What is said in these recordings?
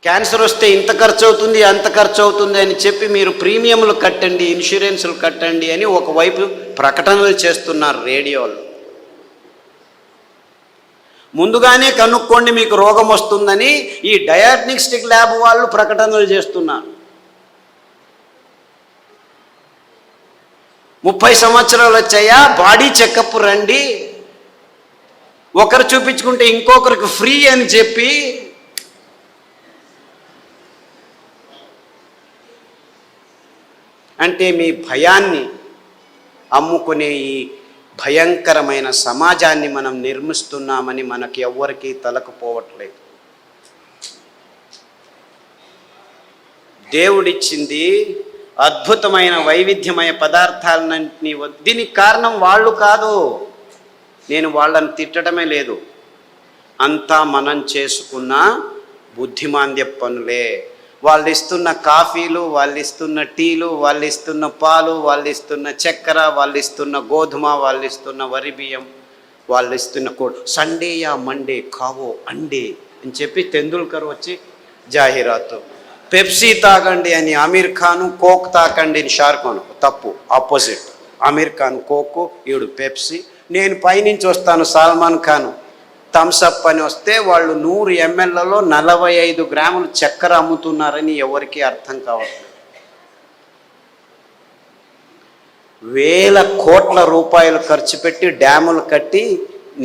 Cancer వస్తే ఇంత ఖర్చు అవుతుంది అంత ఖర్చు అవుతుంది అని చెప్పి మీరు ప్రీమియంలు కట్టండి, ఇన్సూరెన్సులు కట్టండి అని ఒకవైపు ప్రకటనలు చేస్తున్నారు రేడియోలు. ముందుగానే కనుక్కోండి మీకు రోగం వస్తుందని ఈ డయాగ్నోస్టిక్ ల్యాబ్ వాళ్ళు ప్రకటనలు చేస్తున్నారు. 30 సంవత్సరాలు వచ్చాయా, బాడీ చెకప్ రండి, ఒకరు చూపించుకుంటే ఇంకొకరికి ఫ్రీ అని చెప్పి అంటే మీ భయాన్ని అమ్ముకునే ఈ భయంకరమైన సమాజాన్ని మనం నిర్మిస్తున్నామని మనకి ఎవ్వరికీ తలకపోవట్లేదు. దేవుడిచ్చింది అద్భుతమైన వైవిధ్యమైన పదార్థాలన్నింటినీ, దీనికి కారణం వాళ్ళు కాదు, నేను వాళ్ళని తిట్టడమే లేదు, అంతా మనం చేసుకున్న బుద్ధిమాంద్య పనులే. వాళ్ళు ఇస్తున్న కాఫీలు, వాళ్ళు ఇస్తున్న టీలు, వాళ్ళు ఇస్తున్న పాలు, వాళ్ళు ఇస్తున్న చక్కెర, వాళ్ళు ఇస్తున్న గోధుమ, వాళ్ళు ఇస్తున్న వరి బియ్యం, వాళ్ళు ఇస్తున్న సండే యా మండే కావో అండే అని చెప్పి తెందుల్కర్ వచ్చి జాహీరాతు, పెప్సీ తాగండి అని అమీర్ ఖాను, కోక్ తాకండి అని షారుఖ్ ఖాన్. తప్పు, ఆపోజిట్. అమీర్ ఖాన్ కోకు, ఈడు పెప్సీ. నేను పైనుంచి వస్తాను సల్మాన్ ఖాన్ థమ్సప్ అని వస్తే వాళ్ళు 100 mlలో 45 గ్రాములు చక్కెర అమ్ముతున్నారని ఎవరికి అర్థం కావట్లేదు. వేల కోట్ల రూపాయలు ఖర్చు పెట్టి డ్యాములు కట్టి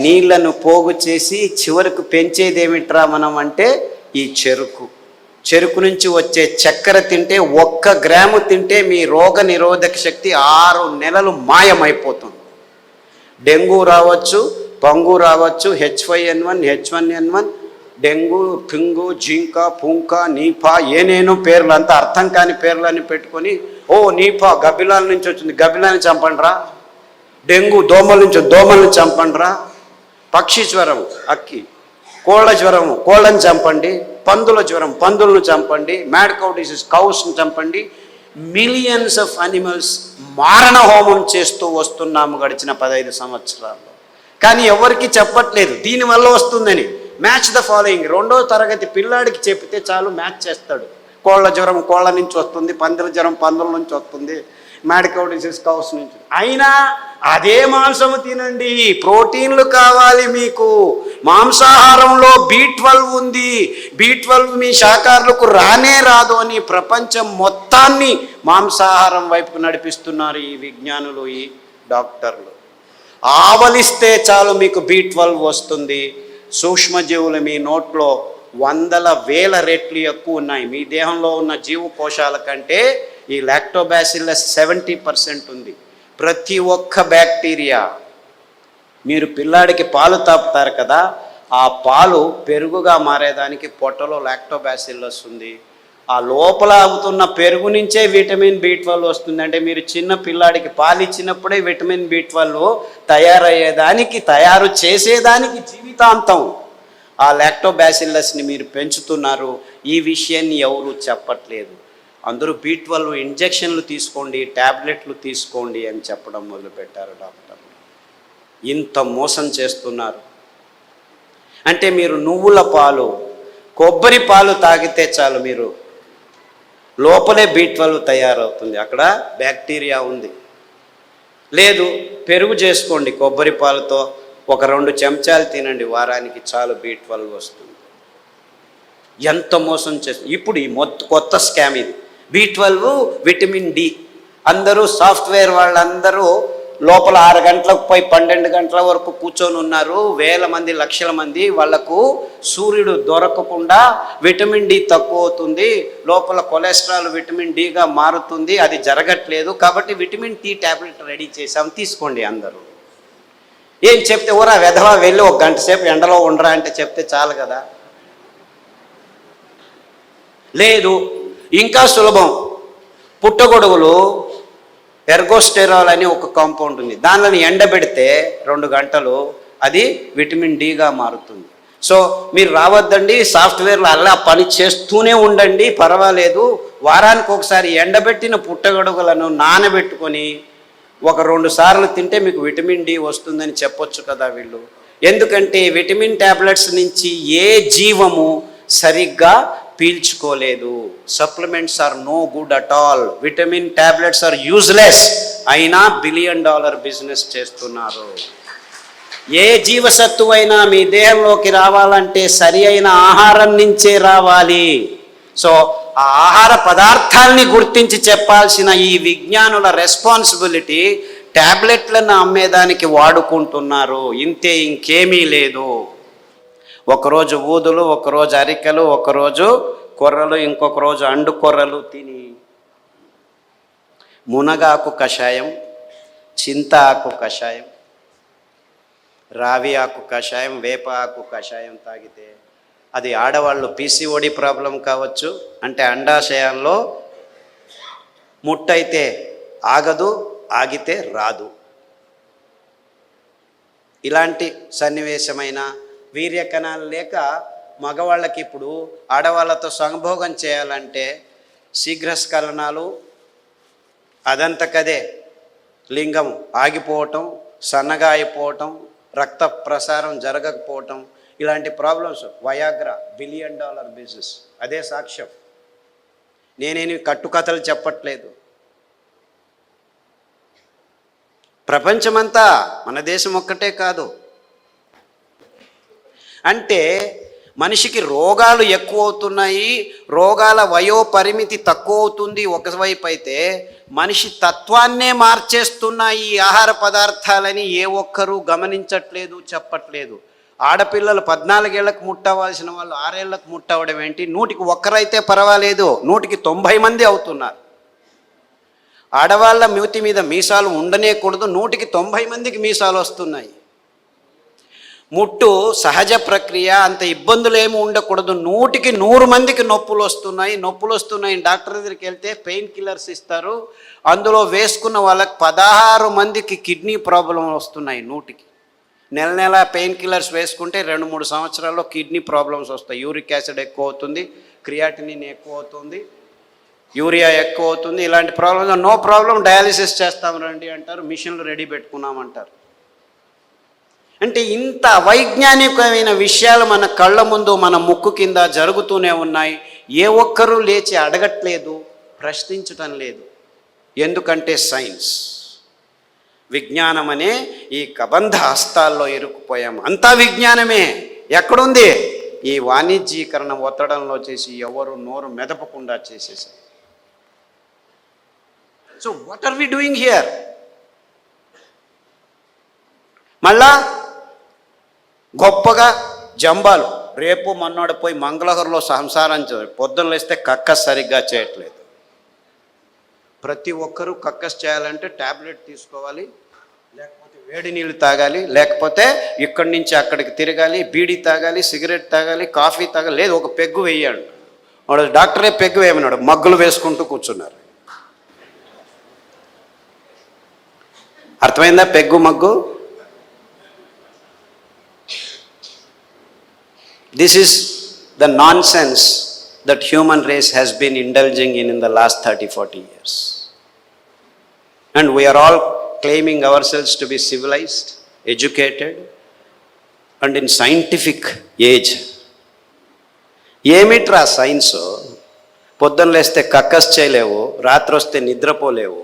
నీళ్లను పోగు చేసి చివరికి పెంచేదేమిట్రా మనం అంటే ఈ చెరుకు నుంచి వచ్చే చక్కెర తింటే 1 గ్రాము తింటే మీ రోగ నిరోధక శక్తి 6 నెలలు మాయమైపోతుంది. డెంగ్యూ రావచ్చు, పంగు రావచ్చు, H5N1, H1N1, డెంగ్యూ, పింగు, జింక, పుంక, నీపా, ఏనేనో పేర్లు, అంతా అర్థం కాని పేర్లని పెట్టుకొని, ఓ నీపా గబ్బిలాల నుంచి వచ్చింది, గబ్బిలాన్ని చంపండిరా, డెంగ్యూ దోమల నుంచి, దోమల్ని చంపండిరా, పక్షి జ్వరం అక్కి, కోళ్ళ జ్వరం కోళ్ళని చంపండి, పందుల జ్వరం పందులను చంపండి, మ్యాడ్ కౌ డిసీజ్ కౌస్ని చంపండి. మిలియన్స్ ఆఫ్ అనిమల్స్ మారణ హోమం చేస్తూ వస్తున్నాము గడిచిన 15 సంవత్సరాల్లో. కానీ ఎవరికి చెప్పట్లేదు దీనివల్ల వస్తుందని. మ్యాచ్ ద ఫాలోయింగ్, 2వ తరగతి పిల్లాడికి చెప్తే చాలు మ్యాచ్ చేస్తాడు. కోళ్ళ జ్వరం కోళ్ళ నుంచి వస్తుంది, పందుల జ్వరం పందుల నుంచి వస్తుంది, మ్యాడ్ కౌ డిసీజ్ కౌస్ నుంచి. అయినా అదే మాంసము తినండి, ప్రోటీన్లు కావాలి మీకు. మాంసాహారంలో B12 ఉంది, B12 మీ శాకాహారులకు రానే రాదు అని ప్రపంచం మొత్తాన్ని మాంసాహారం వైపు నడిపిస్తున్నారు ఈ విజ్ఞానులు, ఈ డాక్టర్లు. ఆవలిస్తే చాలు మీకు B12 వస్తుంది. సూక్ష్మజీవులు మీ నోట్లో 100,000 రెట్లు ఎక్కువ ఉన్నాయి. మీ దేహంలో ఉన్న జీవకోశాల కంటే ఈ లాక్టోబాసిల్లస్ 70% ఉంది. ప్రతి ఒక్క బ్యాక్టీరియా, మీరు పిల్లాడికి పాలు తాపుతారు కదా, ఆ పాలు పెరుగుగా మారేదానికి పొట్టలో లాక్టోబాసిల్లస్ ఉంది. ఆ లోపల అవుతున్న పెరుగు నుంచే విటమిన్ B12 వస్తుంది. అంటే మీరు చిన్న పిల్లాడికి పాలు ఇచ్చినప్పుడే విటమిన్ B12 తయారయ్యేదానికి, తయారు చేసేదానికి జీవితాంతం ఆ లాక్టోబాసిల్లస్ని మీరు పెంచుతున్నారు. ఈ విషయాన్ని ఎవరు చెప్పట్లేదు. అందరూ B12 ఇంజెక్షన్లు తీసుకోండి, ట్యాబ్లెట్లు తీసుకోండి అని చెప్పడం మొదలుపెట్టారు డాక్టర్లు. ఇంత మోసం చేస్తున్నారు. అంటే మీరు నువ్వుల పాలు, కొబ్బరి పాలు తాగితే చాలు మీరు లోపలే B12 తయారవుతుంది, అక్కడ బ్యాక్టీరియా ఉంది. లేదు పెరుగు చేసుకోండి కొబ్బరి పాలతో, ఒక 2 చెంచాలు తినండి వారానికి, చాలు B12 వస్తుంది. ఎంత మోసం చేస్తుంది. ఇప్పుడు ఈ కొత్త స్కామ్ ఇది. B12 విటమిన్ D, అందరూ సాఫ్ట్వేర్ వాళ్ళందరూ లోపల 6 గంటలకు పోయి 12 గంటల వరకు కూర్చొని ఉన్నారు. వేల మంది లక్షల మంది. వాళ్లకు సూర్యుడు దొరకకుండా విటమిన్ D తక్కువ అవుతుంది, లోపల కొలెస్ట్రాల్ విటమిన్ Dగా మారుతుంది. అది జరగట్లేదు కాబట్టి విటమిన్ T ట్యాబ్లెట్ రెడీ చేసాం, తీసుకోండి అందరూ. ఏం చెప్తే ఓరా వెధవా వెళ్ళి 1 గంట సేపు ఎండలో ఉండరా అంటే చెప్తే చాలు కదా. లేదు ఇంకా సులభం, పుట్టగొడుగులు ఎర్గోస్టెరాల్ అని ఒక కాంపౌండ్ ఉంది, దానిని ఎండబెడితే 2 గంటలు అది విటమిన్ Dగా మారుతుంది. సో మీరు రావద్దండి, సాఫ్ట్వేర్లో అలా పని చేస్తూనే ఉండండి, పర్వాలేదు. వారానికి ఒకసారి ఎండబెట్టిన పుట్టగొడుగులను నానబెట్టుకొని 1-2 సార్లు తింటే మీకు విటమిన్ D వస్తుందని చెప్పొచ్చు కదా వీళ్ళు. ఎందుకంటే విటమిన్ ట్యాబ్లెట్స్ నుంచి ఏ జీవము సరిగ్గా పీల్చుకోలేదు. Supplements are no good at all, vitamin tablets are useless, అయినా $1 బిలియన్ బిజినెస్ చేస్తున్నారు. ఏ జీవసత్తువైనా మీ దేహంలోకి రావాలంటే సరి అయిన ఆహారం నుంచే రావాలి. సో ఆ ఆహార పదార్థాలని గుర్తించి చెప్పాల్సిన ఈ విజ్ఞానుల రెస్పాన్సిబిలిటీ ట్యాబ్లెట్లను అమ్మేదానికి వాడుకుంటున్నారు. ఇంతే, ఇంకేమీ లేదు. ఒకరోజు ఊదులు, ఒకరోజు అరికలు, ఒకరోజు కొర్రలు, ఇంకొక రోజు అండు కొర్రలు తిని మునగాకు కషాయం, చింత ఆకు కషాయం, రావి ఆకు కషాయం, వేప ఆకు కషాయం తాగితే అది ఆడవాళ్ళు పీసీఓడి ప్రాబ్లం కావచ్చు, అంటే అండాశయాల్లో ముట్టయితే ఆగదు, ఆగితే రాదు, ఇలాంటి సన్నివేశమైన వీర్యకణాలు లేక మగవాళ్ళకి ఇప్పుడు ఆడవాళ్ళతో సంభోగం చేయాలంటే శీఘ్రస్ఖలనాలు, అదంతకదే లింగం ఆగిపోవటం, సన్నగా అయిపోవటం, రక్త ప్రసారం జరగకపోవటం, ఇలాంటి ప్రాబ్లమ్స్. వయాగ్రా $1 బిలియన్ బిజినెస్, అదే సాక్ష్యం. నేనేమి కట్టుకథలు చెప్పట్లేదు. ప్రపంచమంతా, మన దేశం ఒక్కటే కాదు. అంటే మనిషికి రోగాలు ఎక్కువ అవుతున్నాయి, రోగాల వయోపరిమితి తక్కువ అవుతుంది ఒకవైపు అయితే, మనిషి తత్వాన్నే మార్చేస్తున్నాయి ఈ ఆహార పదార్థాలని ఏ ఒక్కరూ గమనించట్లేదు, చెప్పట్లేదు. ఆడపిల్లలు 14 ఏళ్లకు ముట్టవలసిన వాళ్ళు 6 ఏళ్లకు ముట్టవడం ఏంటి? 100కి 1 అయితే పర్వాలేదు, 100కి 90 మంది అవుతున్నారు. ఆడవాళ్ళ మూతి మీద మీసాలు ఉండనేకూడదు, 100కి 90 మందికి మీసాలు వస్తున్నాయి. ముట్టు సహజ ప్రక్రియ, అంత ఇబ్బందులు ఏమి ఉండకూడదు, 100కి 100 మందికి నొప్పులు వస్తున్నాయి. డాక్టర్ దగ్గరికి వెళ్తే పెయిన్ కిల్లర్స్ ఇస్తారు, అందులో వేసుకున్న వాళ్ళకి 16 మందికి కిడ్నీ ప్రాబ్లం వస్తున్నాయి. 100కి నెల పెయిన్ కిల్లర్స్ వేసుకుంటే 2-3 సంవత్సరాల్లో కిడ్నీ ప్రాబ్లమ్స్ వస్తాయి. యూరిక్ యాసిడ్ ఎక్కువ అవుతుంది, క్రియాటినిన్ ఎక్కువ అవుతుంది, యూరియా ఎక్కువ అవుతుంది. ఇలాంటి ప్రాబ్లమ్స్ నో ప్రాబ్లం, డయాలిసిస్ చేస్తాం రండి అంటారు, మిషన్లు రెడీ పెట్టుకున్నామంటారు. అంటే ఇంత వైజ్ఞానికమైన విషయాలు మన కళ్ళ ముందు, మన ముక్కు కింద జరుగుతూనే ఉన్నాయి. ఏ ఒక్కరూ లేచి అడగట్లేదు, ప్రశ్నించటం లేదు. ఎందుకంటే సైన్స్, విజ్ఞానం అనే ఈ కబంధ హస్తాల్లో ఇరుక్కుపోయాం. అంతా విజ్ఞానమే. ఎక్కడుంది? ఈ వాణిజ్యీకరణ ఒత్తడంలో చేసి ఎవరు నోరు మెదపకుండా చేసేసారు. So what are we doing here? మళ్ళా గొప్పగా జంబాలు, రేపు మొన్నోడు పోయి మంగళగిరిలో సంసారం పొద్దున్న లేస్తే కక్కస్ సరిగ్గా చేయట్లేదు. ప్రతి ఒక్కరూ కక్కస్ చేయాలంటే ట్యాబ్లెట్ తీసుకోవాలి, లేకపోతే వేడి నీళ్ళు తాగాలి, లేకపోతే ఇక్కడి నుంచి అక్కడికి తిరగాలి, బీడీ తాగాలి, సిగరెట్ తాగాలి, కాఫీ తాగాలి, లేదు ఒక పెగ్గు వేయాడు. వాడు డాక్టరే పెగ్గు వేయమన్నాడు, మగ్గులు వేసుకుంటూ కూర్చున్నారు. అర్థమైందా peg mug? This is the nonsense that human race has been indulging in the last 30-40 years. And we are all claiming ourselves to be civilized, educated, and in scientific age. ఏమిట్రా science? పొద్దున్న లేస్తే కక్కస్ చేయలేవు, రాత్రి వస్తే నిద్రపోలేవు.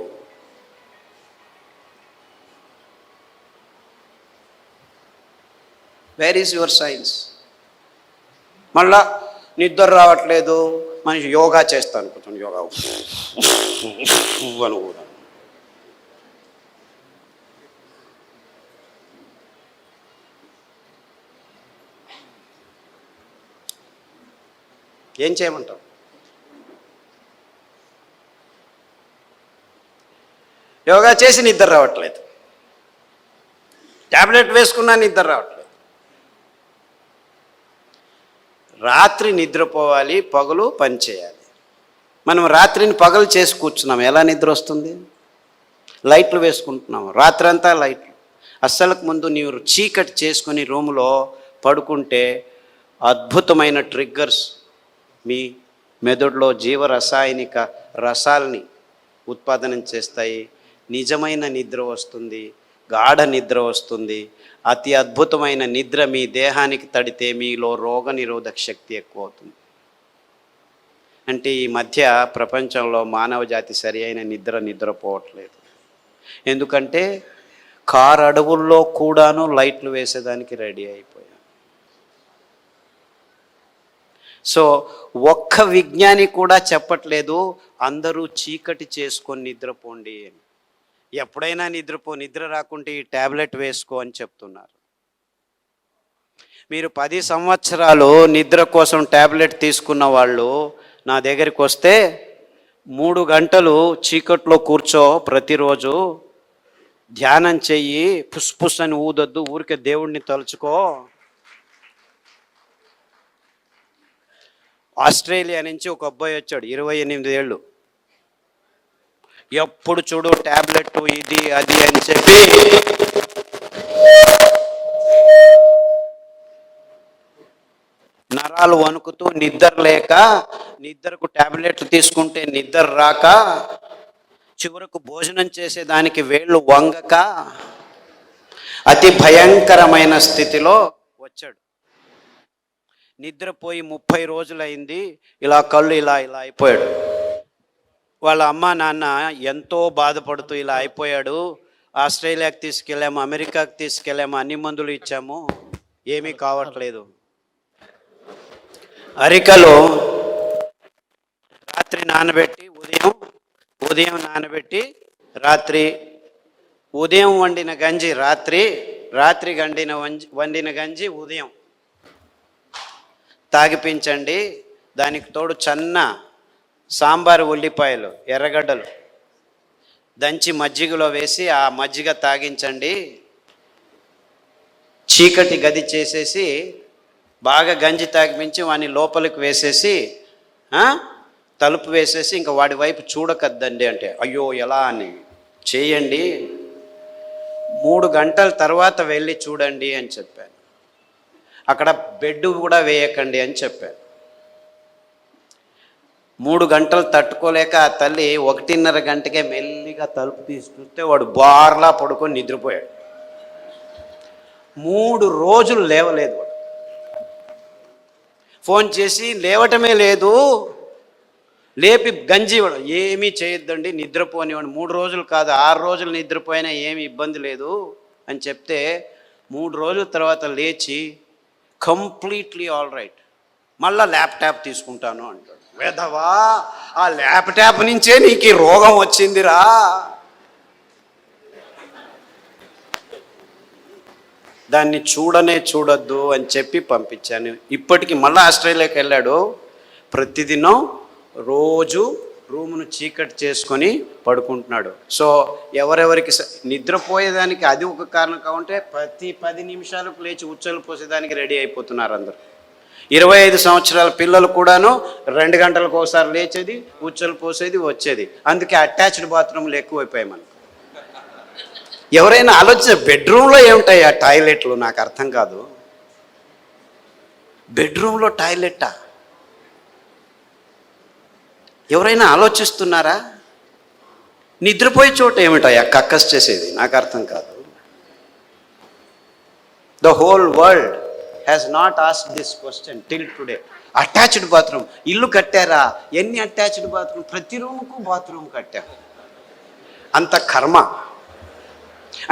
Where is your science? మళ్ళా నిద్ర రావట్లేదు, మనిషి యోగా చేస్తాను కొంచెం, యోగా అని కూడా. ఏం చేయమంటావు? యోగా చేసి నిద్ర రావట్లేదు, ట్యాబ్లెట్ వేసుకున్నా నిద్ర రావట్లేదు. రాత్రి నిద్రపోవాలి, పగలు పని చేయాలి. మనం రాత్రిని పగలు చేసి కూర్చున్నాం, ఎలా నిద్ర వస్తుంది? లైట్లు వేసుకుంటున్నాం, రాత్రంతా లైట్లు. అస్సలకు ముందు నీవు చీకటి చేసుకుని రూములో పడుకుంటే అద్భుతమైన ట్రిగ్గర్స్ మీ మెదడులో జీవరసాయనిక రసాల్ని ఉత్పాదనం చేస్తాయి. నిజమైన నిద్ర వస్తుంది, గాఢ నిద్ర వస్తుంది. అతి అద్భుతమైన నిద్ర మీ దేహానికి తడితే మీలో రోగ నిరోధక శక్తి ఎక్కువ అవుతుంది. అంటే ఈ మధ్య ప్రపంచంలో మానవ జాతి సరి అయిన నిద్రపోవట్లేదు. ఎందుకంటే కారు అడవుల్లో కూడాను లైట్లు వేసేదానికి రెడీ అయిపోయాం. సో ఒక్క విజ్ఞాని కూడా చెప్పట్లేదు అందరూ చీకటి చేసుకొని నిద్రపోండి అని. ఎప్పుడైనా నిద్ర రాకుంటే ఈ ట్యాబ్లెట్ వేసుకో అని చెప్తున్నారు. మీరు 10 సంవత్సరాలు నిద్ర కోసం ట్యాబ్లెట్ తీసుకున్న వాళ్ళు నా దగ్గరికి వస్తే 3 గంటలు చీకట్లో కూర్చో, ప్రతిరోజు ధ్యానం చెయ్యి, పుస్ అని ఊదొద్దు, ఊరికే దేవుణ్ణి తలుచుకో. ఆస్ట్రేలియా నుంచి ఒక అబ్బాయి వచ్చాడు, 28 ఏళ్ళు. ఎప్పుడు చూడు ట్యాబ్లెట్ ఇది అది అని చెప్పి నరాలు వణుకుతూ నిద్ర లేక, నిద్రకు ట్యాబ్లెట్లు తీసుకుంటే నిద్ర రాక, చివరకు భోజనం చేసేదానికి వేళ్ళు వంగక అతి భయంకరమైన స్థితిలో వచ్చాడు. నిద్రపోయి 30 రోజులైంది. ఇలా కళ్ళు ఇలా అయిపోయాడు. వాళ్ళ అమ్మ నాన్న ఎంతో బాధపడుతూ ఇలా అయిపోయాడు, ఆస్ట్రేలియాకి తీసుకెళ్ళాము, అమెరికాకి తీసుకెళ్ళాము, అన్ని మందులు ఇచ్చాము, ఏమీ కావట్లేదు. అరికలో రాత్రి నానబెట్టి ఉదయం నానబెట్టి రాత్రి, ఉదయం వండిన గంజి రాత్రి వండిన గంజి ఉదయం తాగిపించండి. దానికి తోడు చన్న సాంబారు ఉల్లిపాయలు, ఎర్రగడ్డలు దంచి మజ్జిగలో వేసి ఆ మజ్జిగ తాగించండి. చీకటి గది చేసేసి బాగా గంజి తాగిపించి వాడిని లోపలికి వేసేసి తలుపు వేసేసి ఇంకా వాడి వైపు చూడకద్దండి అంటే, అయ్యో ఎలా అని చేయండి, 3 గంటల తర్వాత వెళ్ళి చూడండి అని చెప్పాను. అక్కడ బెడ్ కూడా వేయకండి అని చెప్పాను. 3 గంటలు తట్టుకోలేక ఆ తల్లి 1:30 గంటకే మెల్లిగా తలుపు తీసి చూస్తే వాడు బార్లా పడుకొని నిద్రపోయాడు. 3 రోజులు లేవలేదు వాడు. ఫోన్ చేసి లేవటమే లేదు, లేపి గంజి ఇవ్వడం, ఏమీ చేయొద్దండి నిద్రపోనివ్వండి, 3 రోజులు కాదు 6 రోజులు నిద్రపోయినా ఏమీ ఇబ్బంది లేదు అని చెప్తే 3 రోజుల తర్వాత లేచి కంప్లీట్లీ ఆల్ రైట్, మళ్ళా ల్యాప్టాప్ తీసుకుంటాను అంటాడు. వేదవా, ఆ ల్యాప్టాప్ నుంచే నీకు ఈ రోగం వచ్చిందిరా. దాన్ని చూడొద్దు అని చెప్పి పంపించాను. ఇప్పటికి మళ్ళీ ఆస్ట్రేలియాకి వెళ్ళాడు. ప్రతిదినం రోజు రూమును చీకటి చేసుకొని పడుకుంటున్నాడు. సో ఎవరెవరికి నిద్రపోయేదానికి అది ఒక కారణం కావుంటే ప్రతి 10 నిమిషాలకు లేచి ఉచ్చలు పోసేదానికి రెడీ అయిపోతున్నారు అందరు. 25 సంవత్సరాల పిల్లలు కూడాను 2 గంటలకు ఒకసారి లేచేది, ఉచ్చలు పోసేది, వచ్చేది. అందుకే అటాచ్డ్ బాత్రూమ్లు ఎక్కువైపోయాయి మనకు. ఎవరైనా ఆలోచించ, బెడ్రూమ్లో ఏముంటాయి ఆ టాయిలెట్లు? నాకు అర్థం కాదు. బెడ్రూమ్లో టాయిలెట్టా? ఎవరైనా ఆలోచిస్తున్నారా? నిద్రపోయే చోట ఏమిటాయా కక్కస్ చేసేది? నాకు అర్థం కాదు. The whole world has not asked this question till today. Attached bathroom ఇల్లు కట్టారా? ఎన్ని అటాచ్డ్ బాత్రూమ్? ప్రతి రూముకు బాత్రూమ్ కట్టాము. అంత కర్మ.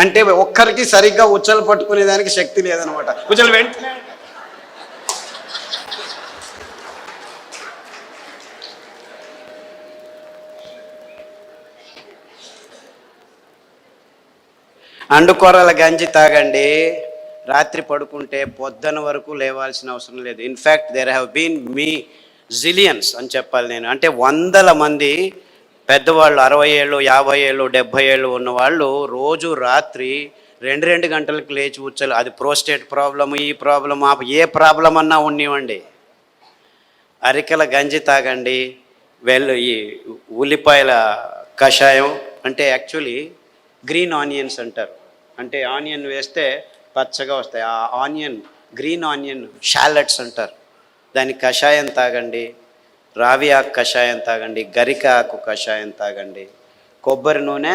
అంటే ఒక్కరికి సరిగ్గా ఉచ్చలు పట్టుకునేదానికి శక్తి లేదనమాట. ఉచ్చలు వెంటనే అండుకొరల గంజి తాగండి, రాత్రి పడుకుంటే పొద్దున వరకు లేవాల్సిన అవసరం లేదు. In fact there have been zillions అని చెప్పాలి నేను. అంటే 100 మంది పెద్దవాళ్ళు, 60 ఏళ్ళు 50 ఏళ్ళు 70 ఏళ్ళు ఉన్నవాళ్ళు రోజు రాత్రి 2 గంటలకు లేచి ఉచ్చలు, అది ప్రోస్టేట్ ప్రాబ్లము, ఈ ప్రాబ్లము, ఏ ప్రాబ్లం అన్నా ఉన్నివ్వండి, అరికెల గంజి తాగండి. ఈ ఉల్లిపాయల కషాయం, అంటే యాక్చువల్లీ గ్రీన్ ఆనియన్స్ అంటారు. అంటే ఆనియన్ వేస్తే పచ్చగా వస్తాయి. ఆ ఆనియన్, గ్రీన్ ఆనియన్ షాలెట్స్ అంటారు. దాని కషాయం తాగండి, రావి ఆకు కషాయం తాగండి, గరిక ఆకు కషాయం తాగండి. కొబ్బరి నూనె,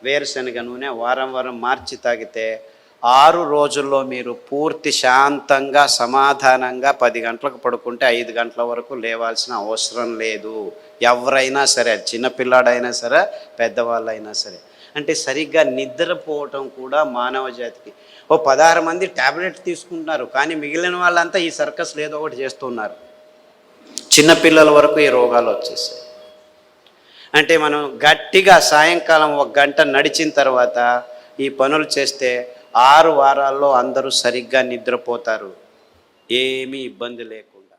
వేరుశనగ నూనె వారం మార్చి తాగితే 6 రోజుల్లో మీరు పూర్తి శాంతంగా సమాధానంగా 10 గంటలకు పడుకుంటే 5 గంటల వరకు లేవాల్సిన అవసరం లేదు. ఎవరైనా సరే, చిన్నపిల్లాడైనా సరే, పెద్దవాళ్ళైనా సరే. అంటే సరిగ్గా నిద్రపోవటం కూడా మానవ జాతికి. 16 మంది ట్యాబ్లెట్ తీసుకుంటున్నారు, కానీ మిగిలిన వాళ్ళంతా ఈ సర్కస్లు ఏదో ఒకటి చేస్తున్నారు. చిన్నపిల్లల వరకు ఈ రోగాలు వచ్చేసాయి. అంటే మనం గట్టిగా సాయంకాలం 1 గంట నడిచిన తర్వాత ఈ పనులు చేస్తే 6 వారాల్లో అందరూ సరిగ్గా నిద్రపోతారు, ఏమీ ఇబ్బంది లేకుండా.